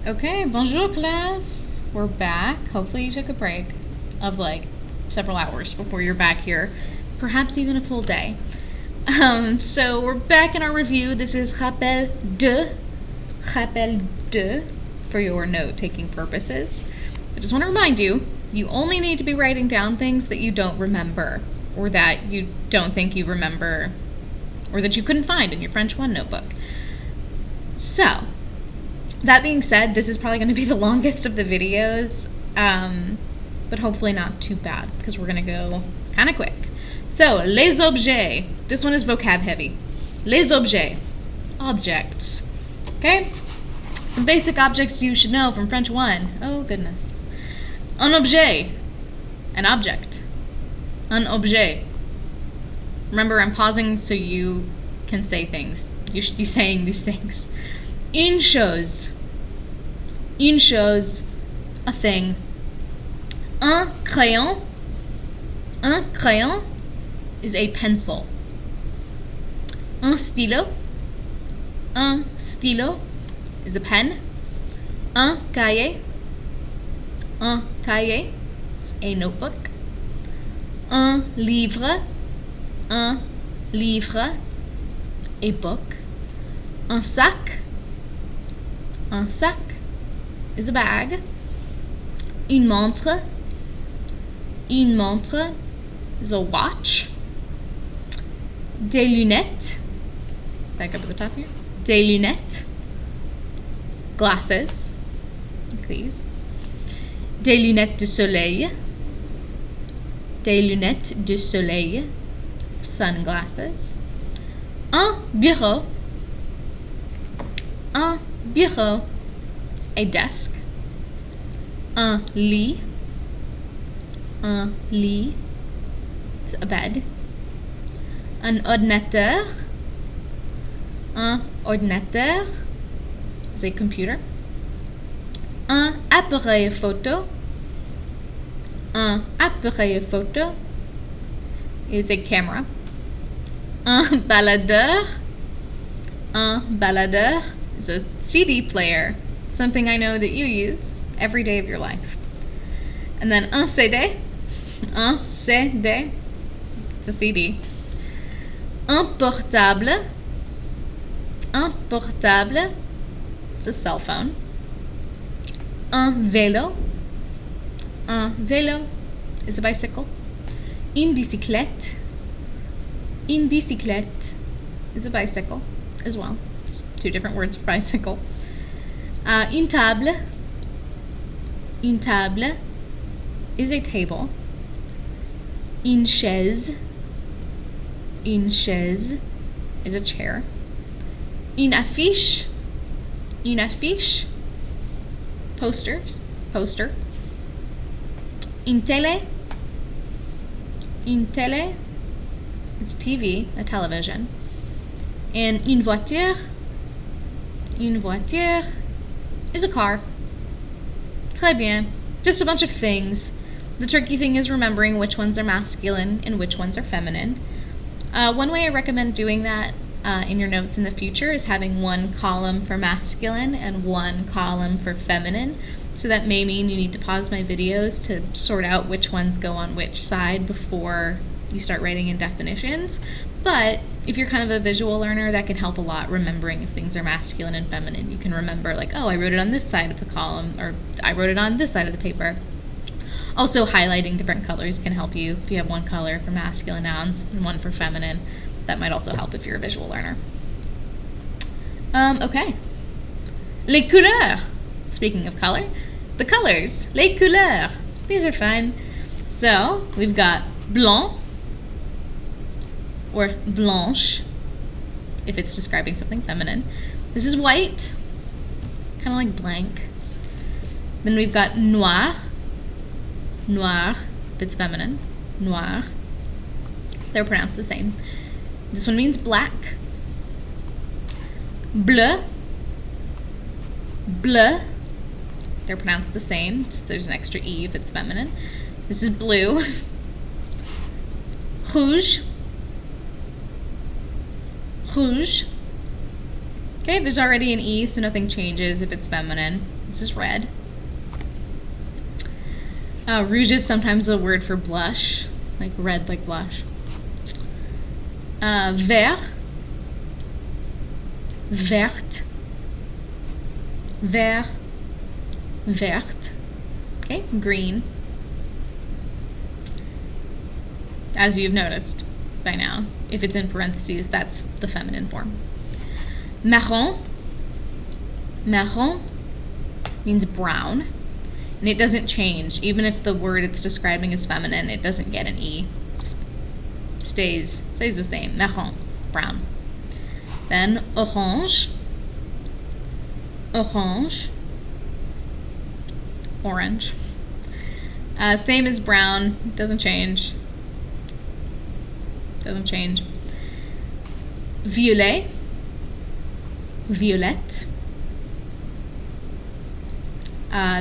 Okay, bonjour class. We're back. Hopefully you took a break of like several hours before you're back here, perhaps even a full day. So we're back in our review. This is Rappel for your note-taking purposes. I just want to remind you, you only need to be writing down things that you don't remember, or that you don't think you remember, or that you couldn't find in your French 1 notebook. So, that being said, this is probably going to be the longest of the videos, but hopefully not too bad, because we're going to go kind of quick. So, les objets. This one is vocab heavy. Les objets. Objects. Okay? Some basic objects you should know from French 1. Oh, goodness. Un objet. An object. Un objet. Remember, I'm pausing so you can say things. You should be saying these things. Une chose. Une chose. A thing. Un crayon. Un crayon is a pencil. Un stylo. Un stylo is a pen. Un cahier. Un cahier is a notebook. Un livre. Un livre, a book. Un sac. Un sac is a bag. Une montre. Une montre is a watch. Des lunettes. Back up at the top here. Des lunettes. Glasses. Like these. Des lunettes de soleil. Des lunettes de soleil. Sunglasses. Un bureau. Un bureau. It's a desk. Un lit. Un lit. It's a bed. Un ordinateur. Un ordinateur is a computer. Un appareil photo. Un appareil photo is a camera. Un baladeur. Un baladeur is a CD player, something I know that you use every day of your life. And then un CD. Un CD. It's a CD. Un portable. Un portable. It's a cell phone. Un vélo. Un vélo is a bicycle. Une bicyclette. Une bicyclette is a bicycle as well. It's two different words for bicycle. Une table. Une table is a table. Une chaise. Une chaise is a chair. Une affiche. Une affiche. Poster. Une télé. Une télé is TV, a television. And une voiture. Une voiture is a car. Très bien. Just a bunch of things. The tricky thing is remembering which ones are masculine and which ones are feminine. One way I recommend doing that in your notes in the future is having one column for masculine and one column for feminine. So that may mean you need to pause my videos to sort out which ones go on which side before you start writing in definitions. But if you're kind of a visual learner, that can help a lot remembering if things are masculine and feminine. You can remember like, oh, I wrote it on this side of the column, or I wrote it on this side of the paper. Also, highlighting different colors can help you. If you have one color for masculine nouns and one for feminine, that might also help if you're a visual learner. Okay. Les couleurs. Speaking of color, the colors. Les couleurs. These are fun. So, we've got blanc, or blanche, if it's describing something feminine. This is white, kind of like blank. Then we've got noir. Noir, if it's feminine. Noir. They're pronounced the same. This one means black. Bleu. Bleu. They're pronounced the same, just there's an extra E if it's feminine. This is blue. Rouge. Rouge. Okay, there's already an E, so nothing changes if it's feminine. This is red. Rouge is sometimes a word for blush, like red, like blush. Vert, verte, vert, verte. Okay, green. As you've noticed by now, if it's in parentheses, that's the feminine form. Marron. Marron means brown, and it doesn't change. Even if the word it's describing is feminine, it doesn't get an E. Stays the same. Marron, brown. Then orange. Orange. Orange. Same as brown, doesn't change. Doesn't change. Violet. Violette.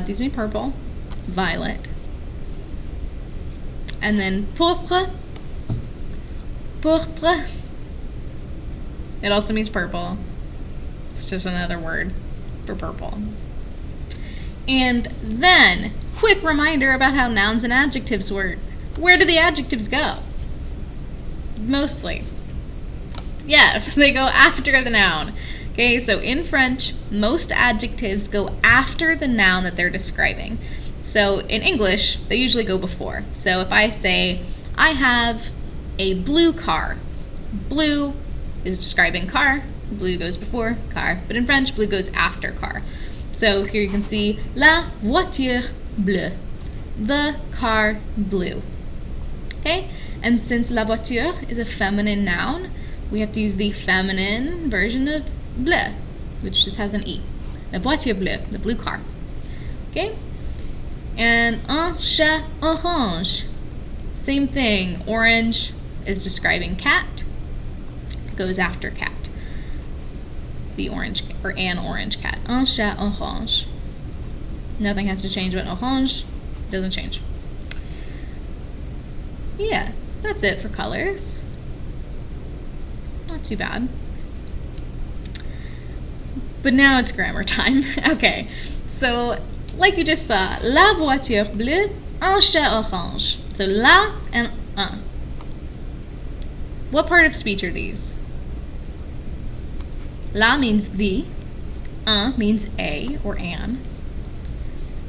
These mean purple. Violet. And then pourpre. Pourpre. It also means purple. It's just another word for purple. And then, quick reminder about how nouns and adjectives work. Where do the adjectives go? Mostly. Yes, they go after the noun. Okay, so in French, most adjectives go after the noun that they're describing. So in English, they usually go before. So if I say, I have a blue car, blue is describing car, blue goes before car, but in French, blue goes after car. So here you can see, la voiture bleue, the car blue. Okay, and since la voiture is a feminine noun, we have to use the feminine version of bleu, which just has an E. La voiture bleue, the blue car. Okay? And un chat orange. Same thing. Orange is describing cat. It goes after cat. The orange, or an orange cat. Un chat orange. Nothing has to change, but orange doesn't change. Yeah, that's it for colors. Not too bad. But now it's grammar time. Okay, so like you just saw, la voiture bleue, un chat orange. So la and un. What part of speech are these? La means the, un means a or an.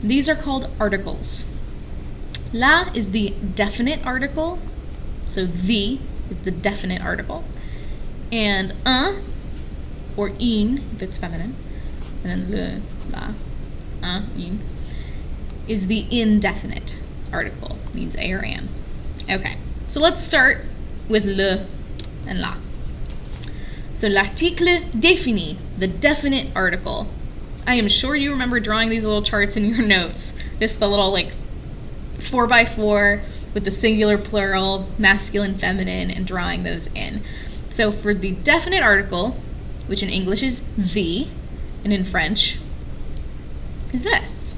These are called articles. La is the definite article, so the is the definite article. And un, or in, if it's feminine, and then le, la, in, is the indefinite article, means a or an. Okay, so let's start with le and la. So l'article défini, the definite article. I am sure you remember drawing these little charts in your notes, just the little like 4x4 with the singular, plural, masculine, feminine, and drawing those in. So for the definite article, which in English is the, and in French is this.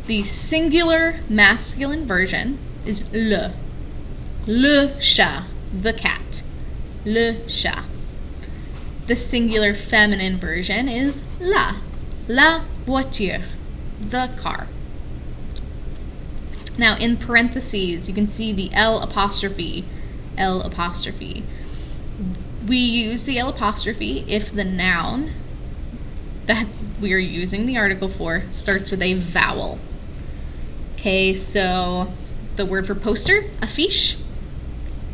The singular masculine version is le. Le chat, the cat. Le chat. The singular feminine version is la. La voiture, the car. Now in parentheses, you can see the L apostrophe. L apostrophe. We use the L apostrophe if the noun that we are using the article for starts with a vowel. Okay, so the word for poster, affiche,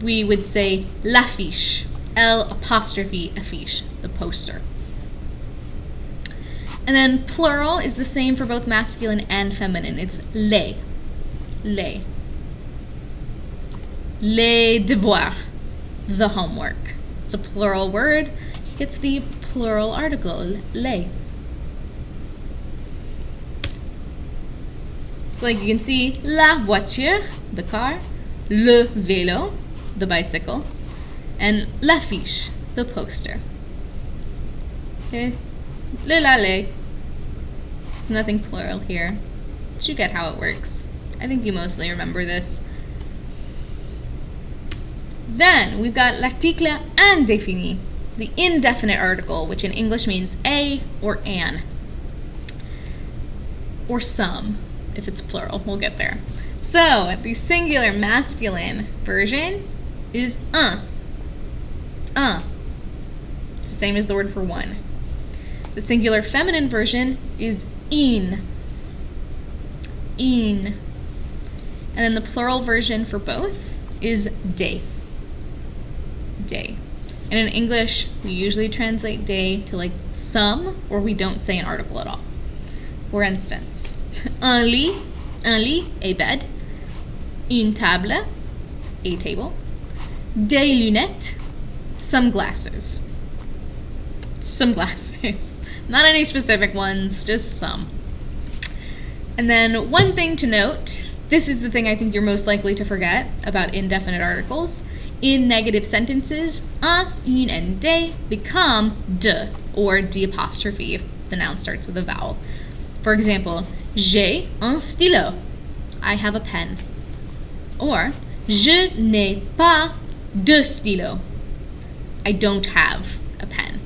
we would say l'affiche. L apostrophe affiche, the poster. And then plural is the same for both masculine and feminine. It's les. Les. Les devoirs, the homework. It's a plural word. It's the plural article, les. So like you can see, la voiture, the car, le vélo, the bicycle, and l'affiche, the poster. Okay, le la les. Nothing plural here, but you get how it works. I think you mostly remember this. Then we've got l'article indéfini, the indefinite article, which in English means a or an. or some, if it's plural. We'll get there. So, the singular masculine version is un. It's the same as the word for one. The singular feminine version is in. And then the plural version for both is day. And in English, we usually translate day to like some, or we don't say an article at all. For instance, un lit, a bed. Une table, a table. Des lunettes, some glasses. Not any specific ones, just some. And then one thing to note, this is the thing I think you're most likely to forget about indefinite articles. In negative sentences, un, une, and des become de, or d apostrophe if the noun starts with a vowel. For example, j'ai un stylo. I have a pen. Or, je n'ai pas de stylo. I don't have a pen.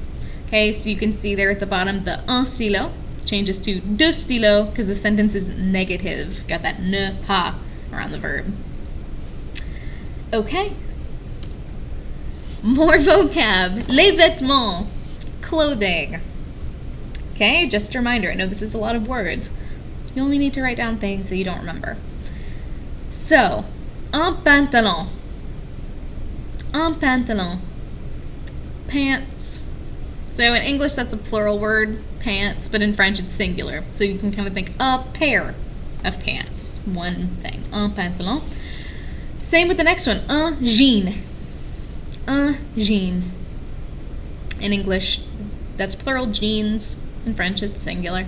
Okay, so you can see there at the bottom the un stylo changes to de stylo because the sentence is negative. Got that ne pas around the verb. Okay. More vocab. Les vêtements. Clothing. Okay, just a reminder. I know this is a lot of words. You only need to write down things that you don't remember. So, un pantalon. Un pantalon. Pants. So in English that's a plural word, pants, but in French it's singular. So you can kind of think a pair of pants. One thing. Un pantalon. Same with the next one. Un jean. Un jean. In English that's plural, jeans. In French it's singular.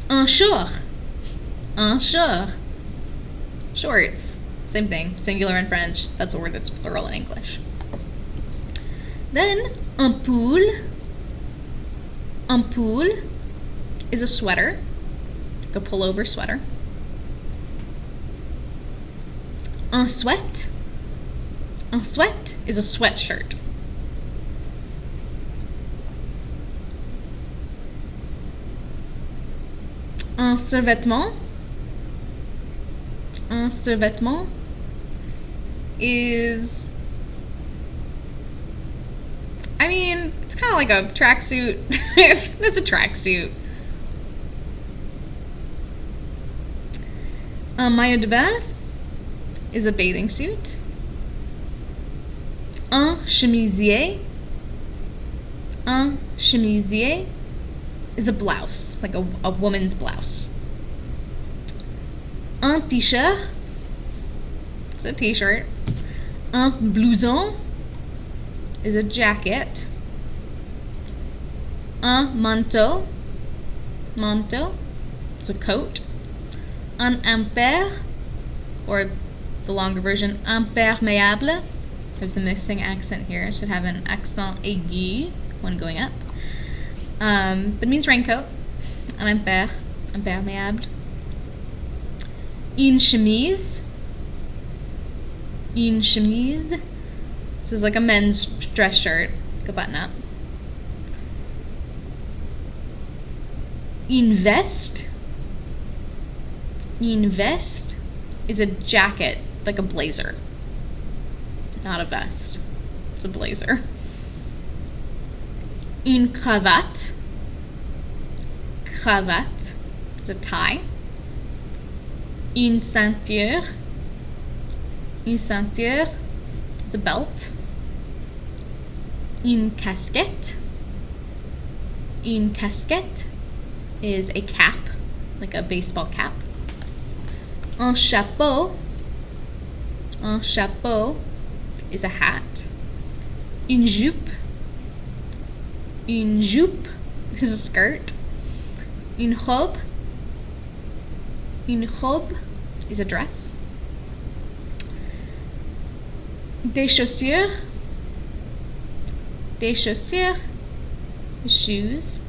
Un short. Un short. Shorts. Same thing. Singular in French. That's a word that's plural in English. Then, un pull. Un pull is a sweater. Like a pullover sweater. Un sweat. Un sweat is a sweatshirt. Un survêtement. Un survêtement is, I mean, it's kind of like a tracksuit. it's a tracksuit. Un maillot de bain is a bathing suit. Un chemisier. Un chemisier is a blouse, like a woman's blouse. Un t-shirt, it's a t-shirt. Un blouson is a jacket. Un manteau, it's a coat. Un impair, or the longer version, imperméable. There's a missing accent here. It should have an accent aigu, one going up. But it means raincoat. Un imperméable. Une chemise. Une chemise. This is like a men's dress shirt, like a button-up. Une veste. Une veste is a jacket, like a blazer. Not a vest. It's a blazer. Une cravate. Cravate is a tie. Une ceinture. Une ceinture is a belt. Une casquette. Une casquette is a cap, like a baseball cap. Un chapeau. Un chapeau is a hat. Une jupe. Une jupe is a skirt. Une robe. Une robe is a dress. Des chaussures. Des chaussures is shoes.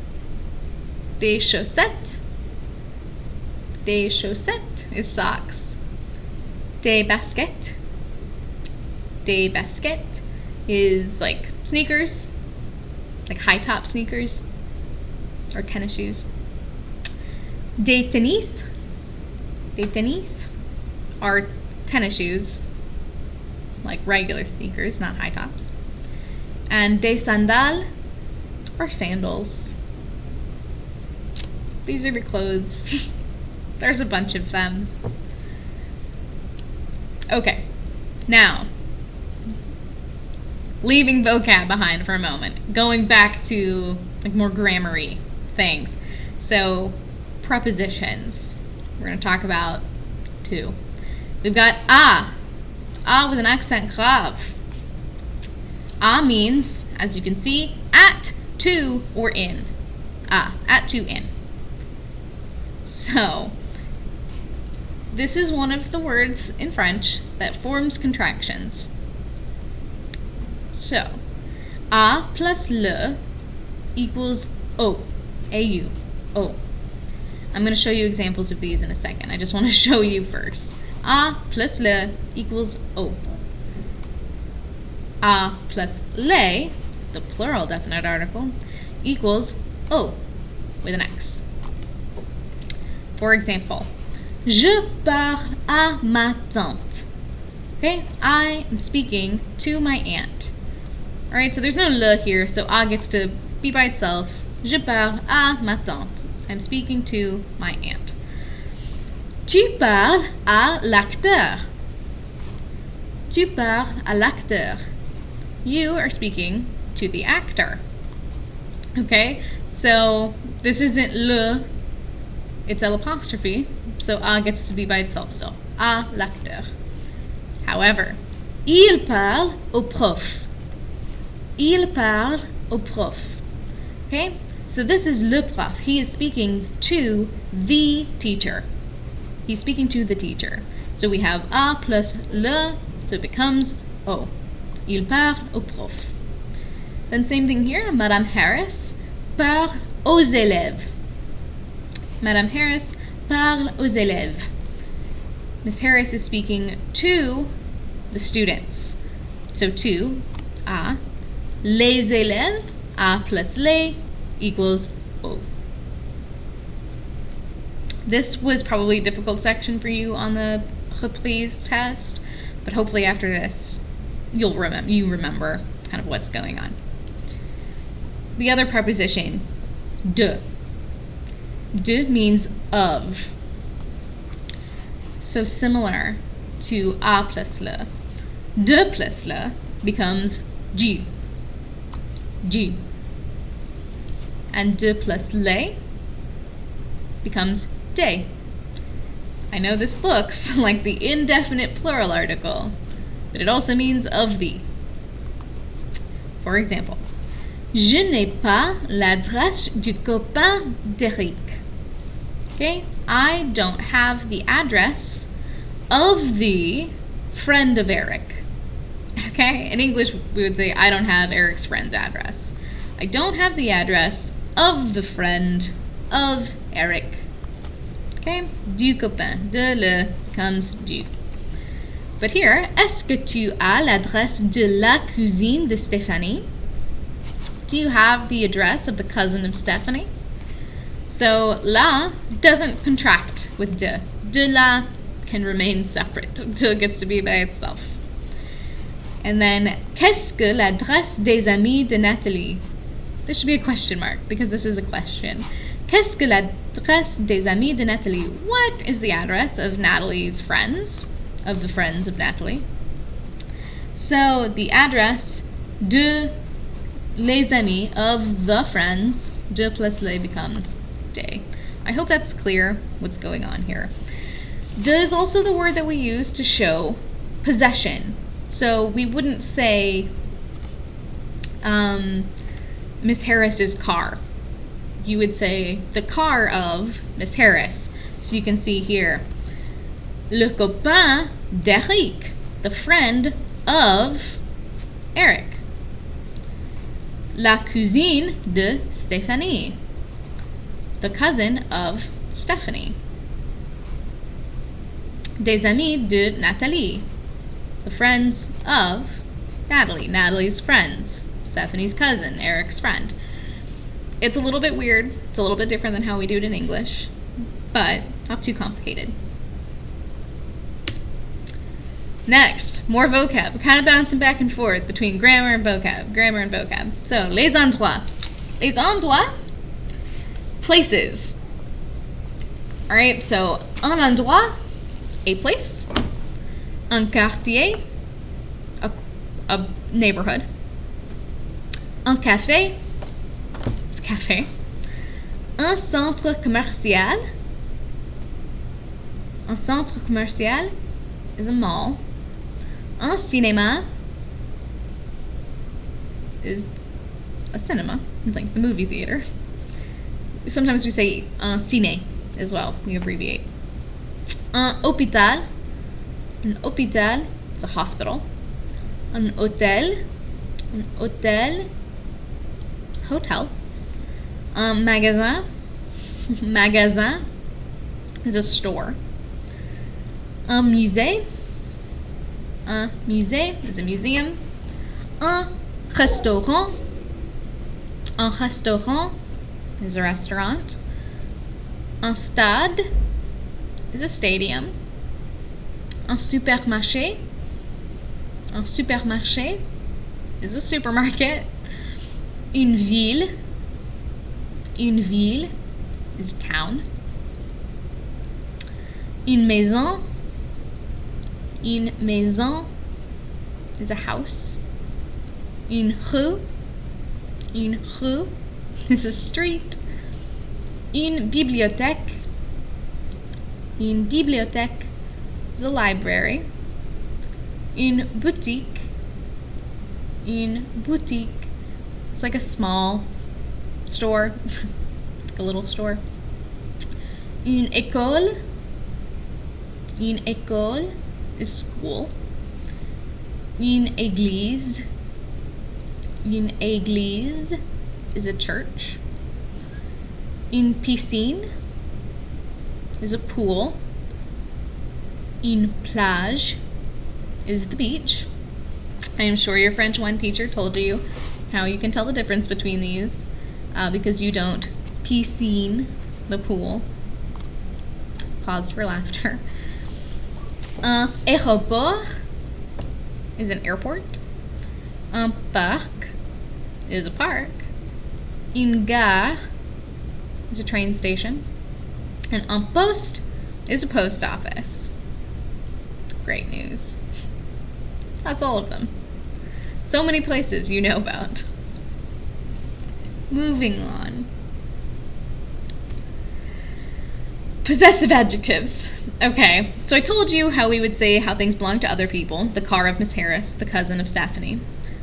Des chaussettes. Des chaussettes is socks. Des baskets. Des baskets is like sneakers, like high top sneakers or tennis shoes. Des tennis. Des tennis are tennis shoes, like regular sneakers, not high tops. And des sandales are sandals. These are the clothes. There's a bunch of them. Okay, now, leaving vocab behind for a moment, going back to like more grammar-y things. So, prepositions. We're going to talk about two. We've got a with an accent grave. A means, as you can see, at, to, or in. At, to, in. So, this is one of the words in French that forms contractions. So, a plus le equals o. A-U. O. I'm going to show you examples of these in a second. I just want to show you first. A plus le equals o. A plus les, the plural definite article, equals o with an X. For example, je parle à ma tante. Okay, I am speaking to my aunt. Alright, so there's no le here, so a gets to be by itself. Je parle à ma tante. I'm speaking to my aunt. Tu parles à l'acteur. Tu parles à l'acteur. You are speaking to the actor. Okay, so this isn't le, it's l'apostrophe, so a gets to be by itself still. À l'acteur. However, il parle au prof. Il parle au prof. Okay, so this is le prof. He is speaking to the teacher. He's speaking to the teacher. So we have a plus le, so it becomes o. Il parle au prof. Then same thing here, Madame Harris parle aux élèves. Madame Harris parle aux élèves. Miss Harris is speaking to the students. So to, a. Les élèves, a plus les, equals o. This was probably a difficult section for you on the reprise test, but hopefully after this, you remember kind of what's going on. The other preposition, de. De means of. So similar to a plus le, de plus le becomes du. Du. And de plus les becomes de. I know this looks like the indefinite plural article, but it also means of the. For example, je n'ai pas l'adresse du copain d'Eric. Okay, I don't have the address of the friend of Eric. Okay, in English we would say I don't have Eric's friend's address. I don't have the address of the friend of Eric. Okay, du copain, de le comes du. But here, est-ce que tu as l'adresse de la cousine de Stéphanie? Do you have the address of the cousin of Stephanie? So, la doesn't contract with de. De la can remain separate until it gets to be by itself. And then, qu'est-ce que l'adresse des amis de Nathalie? This should be a question mark because this is a question. Qu'est-ce que l'adresse des amis de Nathalie? What is the address of Natalie's friends? Of the friends of Natalie? So the address de les amis, of the friends, de plus les becomes de. I hope that's clear what's going on here. De is also the word that we use to show possession. So we wouldn't say Miss Harris's car. You would say the car of Miss Harris. So you can see here, le copain d'Eric, the friend of Eric. La cousine de Stéphanie, the cousin of Stephanie. Des amis de Nathalie, the friends of Natalie, Natalie's friends, Stephanie's cousin, Eric's friend. It's a little bit weird. It's a little bit different than how we do it in English. but not too complicated. Next, more vocab. We're kind of bouncing back and forth between grammar and vocab. So, les endroits. Les endroits, places. All right, so un endroit, a place. Un quartier, a neighborhood. Un café, it's a cafe. Un centre commercial. Un centre commercial is a mall. Un cinéma is a cinema, like the movie theater. Sometimes we say ciné as well, we abbreviate. Un hôpital. An hôpital is a hospital. Un hôtel. An hôtel is a hotel. Un magasin. Magasin is a store. Un musée. Un musée is a museum. Un restaurant. Un restaurant is a restaurant. Un stade is a stadium. Un supermarché. Un supermarché is a supermarket. Une ville. Une ville is a town. Une maison. Une maison is a house. Une rue. Une rue is a street. Une bibliothèque. Une bibliothèque is a library. Une boutique. Une boutique. It's like a small store, like a little store. Une école. Une école is school. Une église. Une église is a church. Une piscine is a pool. Une plage is the beach. I am sure your French 1 teacher told you how you can tell the difference between these because you don't piscine the pool. Pause for laughter. Un aéroport is an airport. Un parc is a park. Une gare is a train station. And un poste is a post office. Great news. That's all of them. So many places you know about. Moving on. Possessive adjectives. Okay, so I told you how we would say how things belong to other people. The car of Miss Harris, the cousin of Stephanie.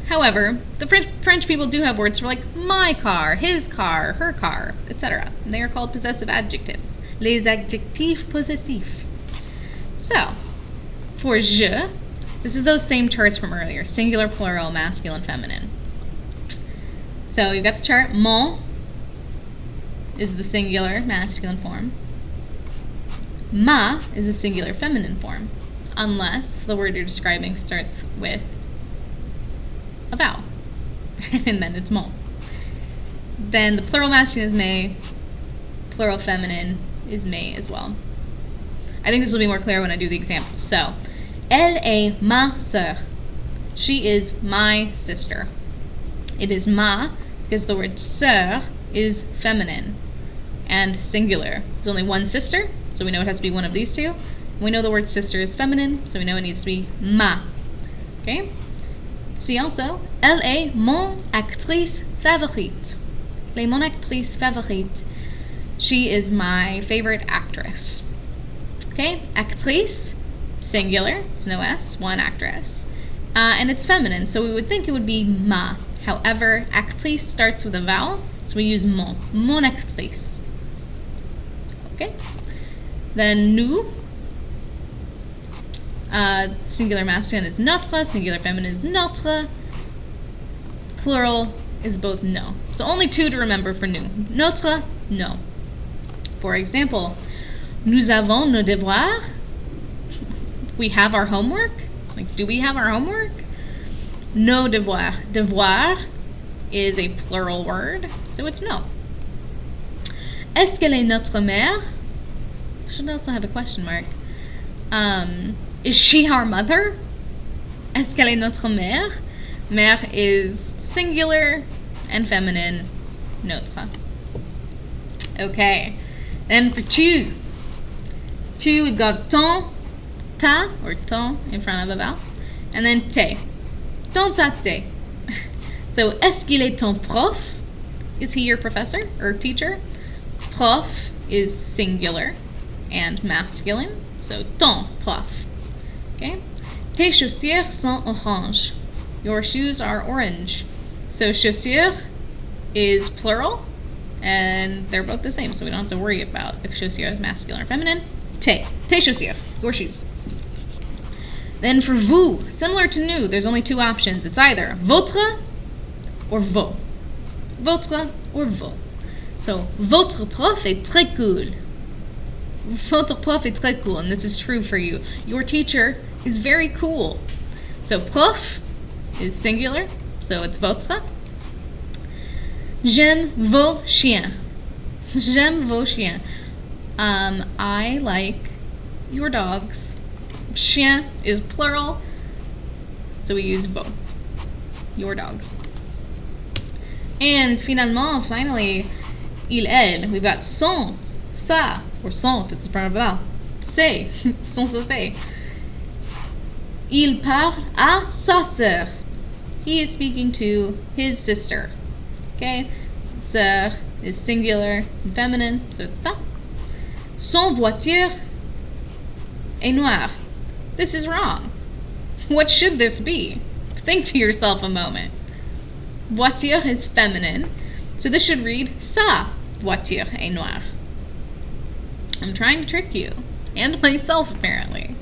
However, the French people do have words for like my car, his car, her car, etc. And they are called possessive adjectives. Les adjectifs possessifs. So, for je, this is those same charts from earlier. Singular, plural, masculine, feminine. So you've got the chart. Mon is the singular masculine form. Ma is a singular feminine form, unless the word you're describing starts with a vowel, and then it's mon. Then the plural masculine is me, plural feminine is me as well. I think this will be more clear when I do the example. So, elle est ma sœur. She is my sister. It is ma because the word sœur is feminine and singular. There's only one sister, so we know it has to be one of these two. We know the word sister is feminine, so we know it needs to be ma. Okay? See also, elle est mon actrice favorite. Elle est mon actrice favorite. She is my favorite actress. Okay? Actrice, singular, there's no S, one actress. And it's feminine, so we would think it would be ma. However, actrice starts with a vowel, so we use mon. Mon actrice. Okay? Then nous. Singular masculine is notre, singular feminine is notre. Plural is both no. So only two to remember for nous. Notre, no. For example, nous avons nos devoirs. We have our homework. Like, do we have our homework? Nos devoirs. Devoir is a plural word, so it's no. Est-ce qu'elle est notre mère? should also have a question mark. Is she our mother? Est-ce qu'elle est notre mère? Mère is singular and feminine. Notre. Okay. Then for tu. Tu, we've got ton, ta, or ton in front of a vowel. And then te. Ton, ta, te. So, est-ce qu'il est ton prof? Is he your professor or teacher? Prof is singular and masculine. So, ton prof. Okay? Tes chaussures sont orange. Your shoes are orange. So, chaussures is plural, and they're both the same, so we don't have to worry about if chaussures is masculine or feminine. Tes chaussures, your shoes. Then for vous, similar to nous, there's only two options. It's either votre or vos. Votre or vos. So, votre prof est très cool. Votre prof est très cool, and this is true for you. Your teacher is very cool. So, prof is singular, so it's votre. J'aime vos chiens. J'aime vos chiens. I like your dogs. Chien is plural, so we use vos. Your dogs. And finalement, finally, il, elle. We've got son, sa, or son if it's in front of a vowel. C'est, son, sa, c'est. Il parle à sa sœur. He is speaking to his sister. Okay? Sœur is singular and feminine, so it's ça. Son voiture est noire. This is wrong. What should this be? Think to yourself a moment. Voiture is feminine, so this should read sa voiture est noire. I'm trying to trick you, and myself apparently.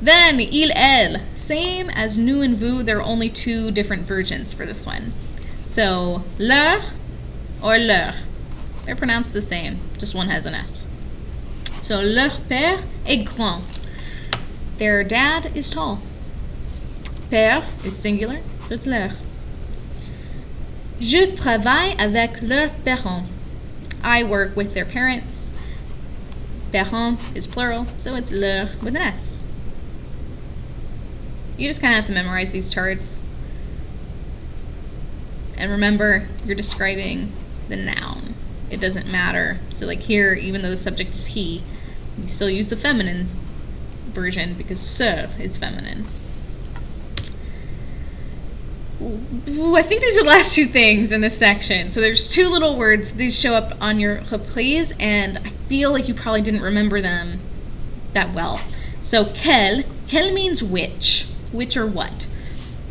Then, il, elle. Same as nous and vous, there are only two different versions for this one. So, leur or leur. They're pronounced the same, just one has an S. So, leur père est grand. Their dad is tall. Père is singular, so it's leur. Je travaille avec leurs parents. I work with their parents. Parents is plural, so it's leur with an S. You just kind of have to memorize these charts. And remember, you're describing the noun. It doesn't matter. So like here, even though the subject is he, you still use the feminine version because sœur is feminine. Ooh, I think these are the last two things in this section. So there's two little words. These show up on your reprise, and I feel like you probably didn't remember them that well. So quel means which or what.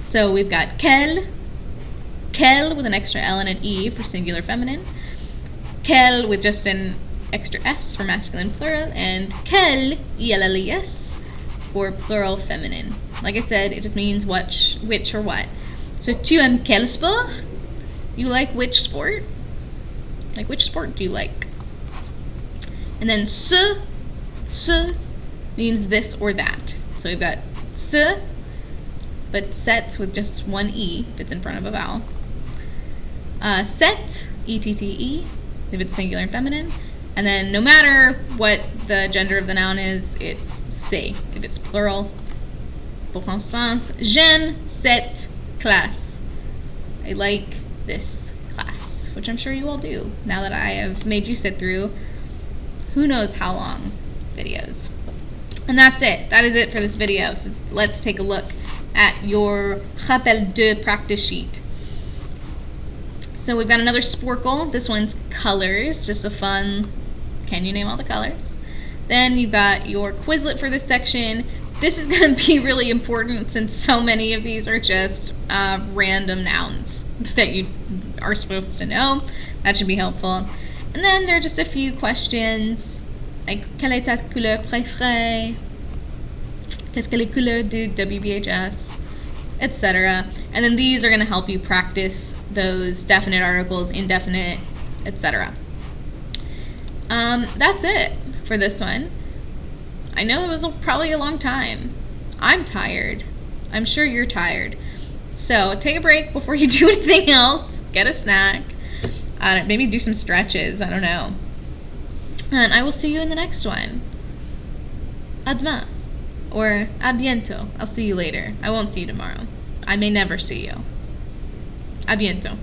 So we've got quel with an extra L and an E for singular feminine, quel with just an extra S for masculine plural, and quel, E-L-L-E-S, for plural feminine. Like I said, it just means which or what. So tu aimes quel sport? You like which sport? Like which sport do you like? And then ce means this or that. So we've got ce, but set with just one E if it's in front of a vowel. Set, E-T-T-E, if it's singular and feminine. And then no matter what the gender of the noun is, it's c'est, if it's plural. Pour instance, j'aime cette classe. I like this class, which I'm sure you all do, now that I have made you sit through who knows how long videos. And that's it. That is it for this video. So let's take a look at your Rappel 2 practice sheet. So we've got another sporkle. This one's colors, just a fun, can you name all the colors? Then you've got your Quizlet for this section. This is going to be really important since so many of these are just random nouns that you are supposed to know. That should be helpful. And then there are just a few questions, like quelle est ta couleur préférée? Qu'est-ce que les couleurs du WBHS? Etc. And then these are going to help you practice those definite articles, indefinite, etc. That's it for this one. I know it was probably a long time. I'm tired. I'm sure you're tired. So take a break before you do anything else. Get a snack. Maybe do some stretches. I don't know. And I will see you in the next one. À demain. Or à bientôt. I'll see you later. I won't see you tomorrow. I may never see you. À bientôt.